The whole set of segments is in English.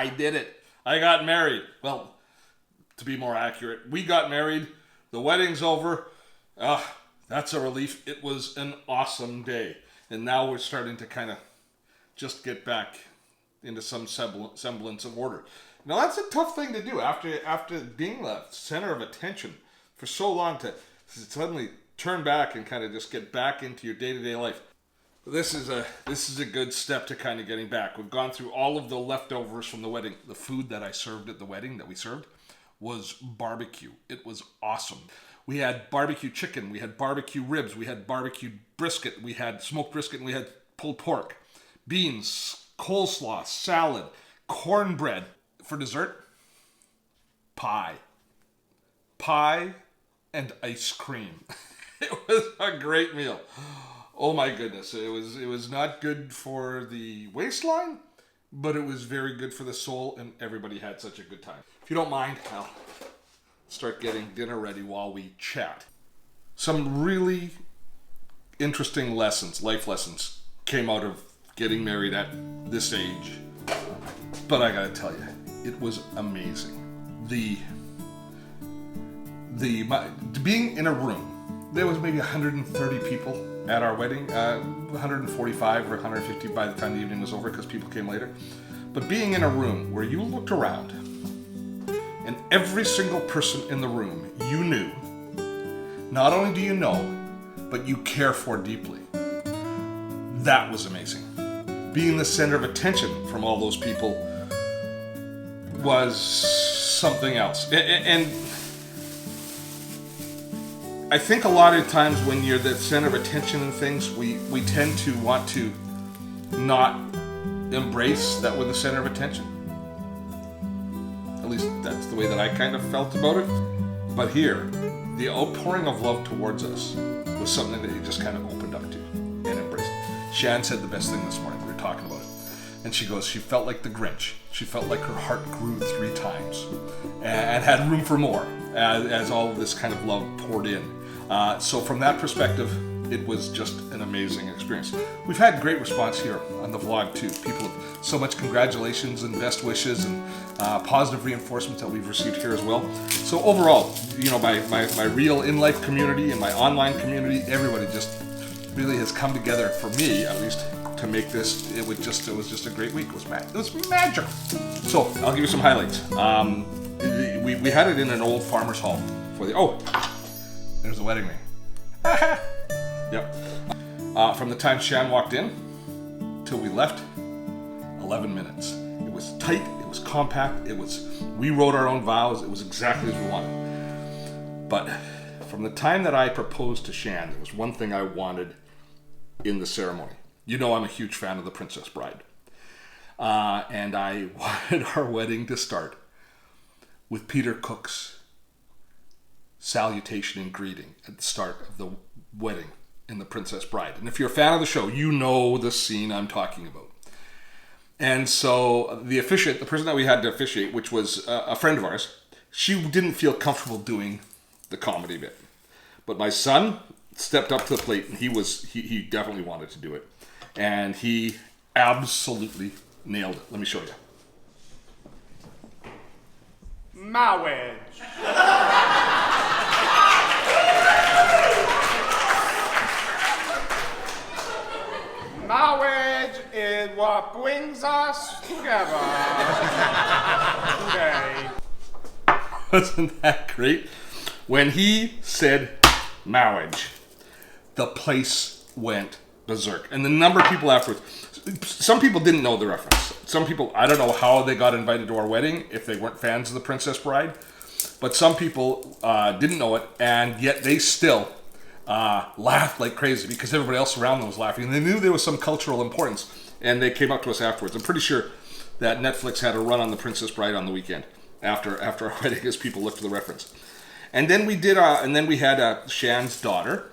I did it. I got married. Well, to be more accurate, we got married. The wedding's over. That's a relief. It was an awesome day. And now we're starting to kind of just get back into some semblance of order. Now, that's a tough thing to do after being the center of attention for so long to suddenly turn back and kind of just get back into your day-to-day life. This is a good step to kind of getting back. We've gone through all of the leftovers from the wedding. The food that I served at the wedding that we served was barbecue. It was awesome. We had barbecue chicken, we had barbecue ribs, we had barbecue brisket, we had smoked brisket, and we had pulled pork, beans, coleslaw, salad, cornbread. For dessert, pie and ice cream. It was a great meal. Oh my goodness, it was not good for the waistline, but it was very good for the soul, and everybody had such a good time. If you don't mind, I'll start getting dinner ready while we chat. Some really interesting lessons, life lessons, came out of getting married at this age. But I gotta tell you, it was amazing. Being in a room, there was maybe 130 people at our wedding, 145 or 150 by the time the evening was over because people came later. But being in a room where you looked around and every single person in the room you knew, not only do you know, but you care for deeply. That was amazing. Being the center of attention from all those people was something else. And I think a lot of times when you're the center of attention in things, we tend to want to not embrace that we're the center of attention. At least that's the way that I kind of felt about it. But here, the outpouring of love towards us was something that you just kind of opened up to and embraced. Shan said the best thing this morning. We were talking about it. And she goes, she felt like the Grinch. She felt like her heart grew 3 times and had room for more as all of this kind of love poured in. So from that perspective, it was just an amazing experience. We've had great response here on the vlog too. People have so much congratulations and best wishes and positive reinforcements that we've received here as well. So overall, you know, my real in-life community and my online community, everybody just really has come together, for me at least, to make this. It was just a great week. It was magical. So I'll give you some highlights. We had it in an old farmer's hall for there's the wedding ring. Yep. From the time Shan walked in till we left, 11 minutes. It was tight, it was compact, we wrote our own vows, it was exactly as we wanted. But from the time that I proposed to Shan, there was one thing I wanted in the ceremony. You know I'm a huge fan of The Princess Bride. And I wanted our wedding to start with Peter Cook's salutation and greeting at the start of the wedding in The Princess Bride. And if you're a fan of the show, you know the scene I'm talking about. And so the person that we had to officiate, which was a friend of ours, she didn't feel comfortable doing the comedy bit. But my son stepped up to the plate, and he definitely wanted to do it. And he absolutely nailed it. Let me show you. Marriage. Marriage is what brings us together today. Wasn't that great? When he said marriage, the place went berserk. And the number of people afterwards, some people didn't know the reference. Some people, I don't know how they got invited to our wedding if they weren't fans of The Princess Bride, but some people didn't know it, and yet they still laughed like crazy because everybody else around them was laughing. And they knew there was some cultural importance, and they came up to us afterwards. I'm pretty sure that Netflix had a run on The Princess Bride on the weekend after our wedding as people looked for the reference. And then we had Shan's daughter.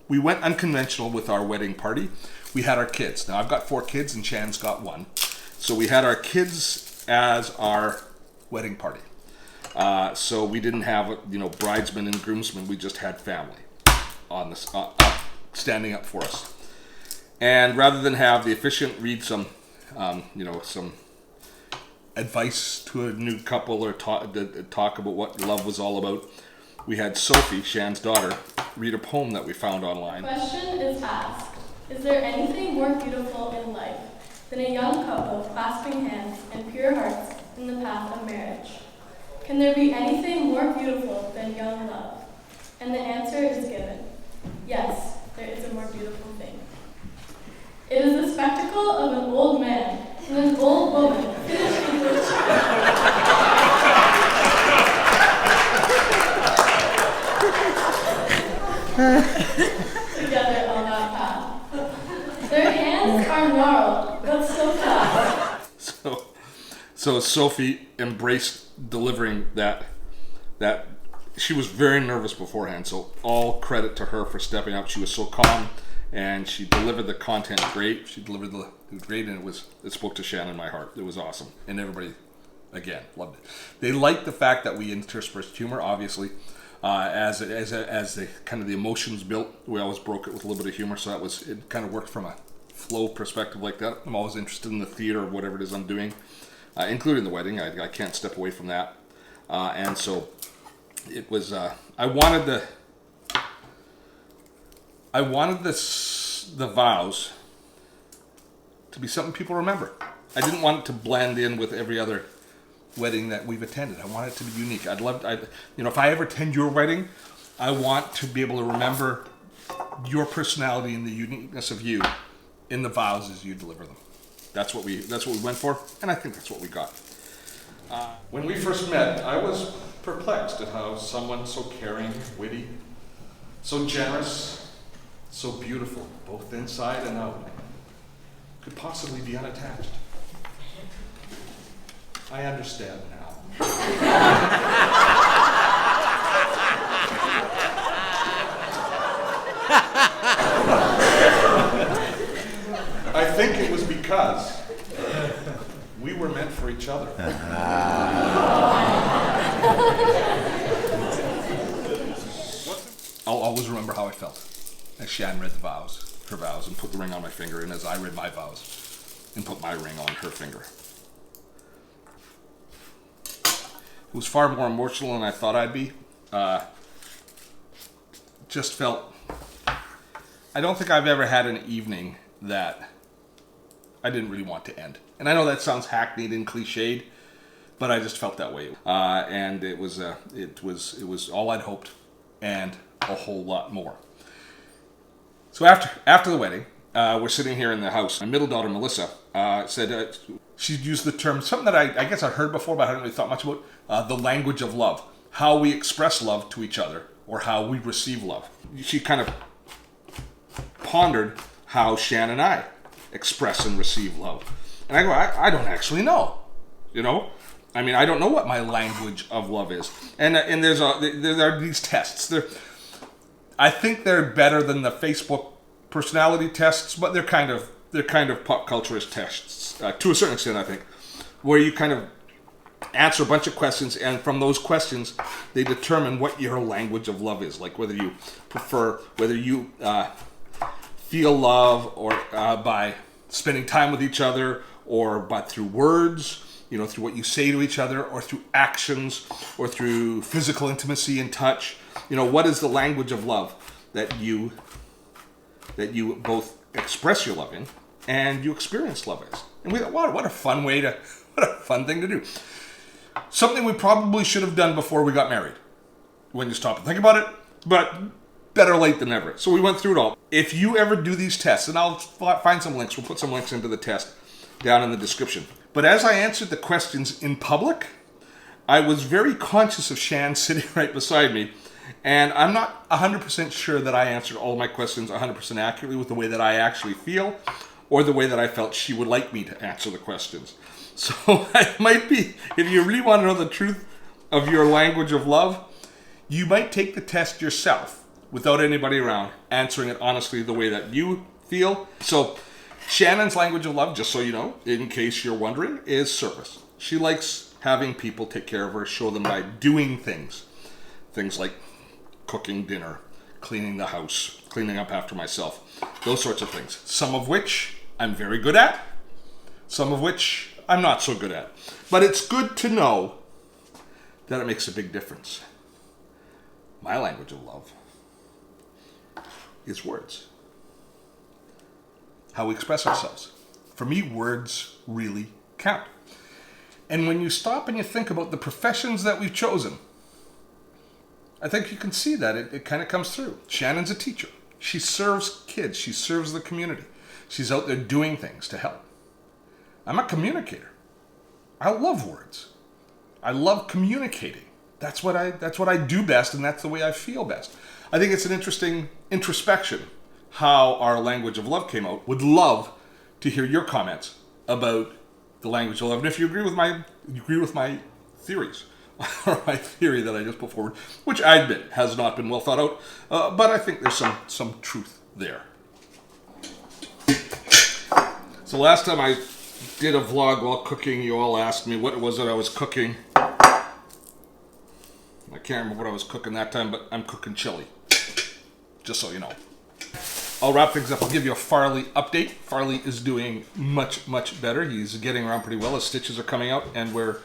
We went unconventional with our wedding party. We had our kids. Now I've got 4 kids and Shan's got 1. So we had our kids as our wedding party. So we didn't have, bridesmen and groomsmen. We just had family on this, standing up for us. And rather than have the officiant read some advice to a new couple or talk about what love was all about, we had Sophie, Shan's daughter, read a poem that we found online. Question is asked, is there anything more beautiful in life than a young couple clasping hands and pure hearts in the path of marriage? Can there be anything more beautiful than young love? And the answer is given. Yes, there is a more beautiful thing. It is the spectacle of an old man and an old woman finishing their together on that path. Their hands are gnarled, but so fast. So Sophie embraced delivering that. She was very nervous beforehand, so all credit to her for stepping up. She was so calm, and she delivered the content great. She delivered it great, and it spoke to Shan in my heart. It was awesome, and everybody, again, loved it. They liked the fact that we interspersed humor, obviously, as the kind of the emotions built. We always broke it with a little bit of humor, so it kind of worked from a flow perspective like that. I'm always interested in the theater of whatever it is I'm doing, including the wedding. I can't step away from that, and so. It was. I wanted the vows to be something people remember. I didn't want it to blend in with every other wedding that we've attended. I want it to be unique. If I ever attend your wedding, I want to be able to remember your personality and the uniqueness of you in the vows as you deliver them. That's what we went for, and I think that's what we got. When we first met, I was perplexed at how someone so caring, witty, so generous, so beautiful, both inside and out, could possibly be unattached. I understand now. I think it was because we were meant for each other. I'll always remember how I felt as Shan read her vows, and put the ring on my finger, and as I read my vows and put my ring on her finger. It was far more emotional than I thought I'd be. Just felt, I don't think I've ever had an evening that I didn't really want to end. And I know that sounds hackneyed and cliched, but I just felt that way. And it was all I'd hoped, and a whole lot more. So after the wedding, we're sitting here in the house. My middle daughter, Melissa, said she used the term, something that I guess I'd heard before, but I hadn't really thought much about, the language of love. How we express love to each other, or how we receive love. She kind of pondered how Shan and I express and receive love. And I go, I don't actually know. I mean, I don't know what my language of love is. And there are these tests. I think they're better than the Facebook personality tests, but they're kind of pop culturist tests to a certain extent, I think, where you kind of answer a bunch of questions, and from those questions, they determine what your language of love is. Like whether you feel love or by spending time with each other, or but through words, through what you say to each other, or through actions, or through physical intimacy and touch. What is the language of love that you both express your love in and you experience love as? And we thought, what a fun thing to do. Something we probably should have done before we got married, when you stop and think about it, but better late than never. So we went through it all. If you ever do these tests, and I'll find some links, we'll put some links into the test down in the description. But as I answered the questions in public, I was very conscious of Shan sitting right beside me, and I'm not 100% sure that I answered all of my questions 100% accurately with the way that I actually feel, or the way that I felt she would like me to answer the questions. So it might be, if you really want to know the truth of your language of love, you might take the test yourself without anybody around, answering it honestly the way that you feel. So Shannon's language of love, just so you know, in case you're wondering, is service. She likes having people take care of her, show them by doing things. Things like cooking dinner, cleaning the house, cleaning up after myself, those sorts of things. Some of which I'm very good at, some of which I'm not so good at. But it's good to know that it makes a big difference. My language of love is words. How we express ourselves. For me, words really count. And when you stop and you think about the professions that we've chosen, I think you can see that it kind of comes through. Shannon's a teacher. She serves kids. She serves the community. She's out there doing things to help. I'm a communicator. I love words. I love communicating. That's what I do best, and that's the way I feel best. I think it's an interesting introspection how our language of love came out. Would love to hear your comments about the language of love, and if you agree with my theories, or my theory that I just put forward, which I admit has not been well thought out, but I think there's some truth there. So last time I did a vlog while cooking, you all asked me what was it I was cooking. I can't remember what I was cooking that time, but I'm cooking chili. Just so you know. I'll wrap things up. I'll give you a Farley update. Farley is doing much, much better. He's getting around pretty well. His stitches are coming out, and we're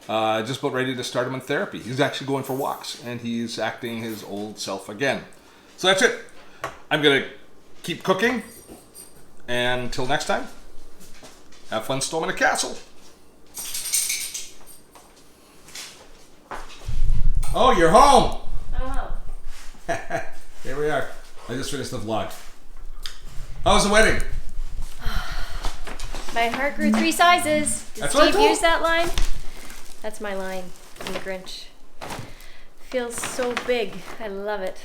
just about ready to start him in therapy. He's actually going for walks, and he's acting his old self again. So that's it. I'm going to keep cooking, and until next time, have fun storming a castle. Oh, you're home! Oh. Here we are. I just finished the vlog. How was the wedding? My heart grew 3 sizes. Did That's what I Steve told- use that line? That's my line from The Grinch. Feels so big. I love it.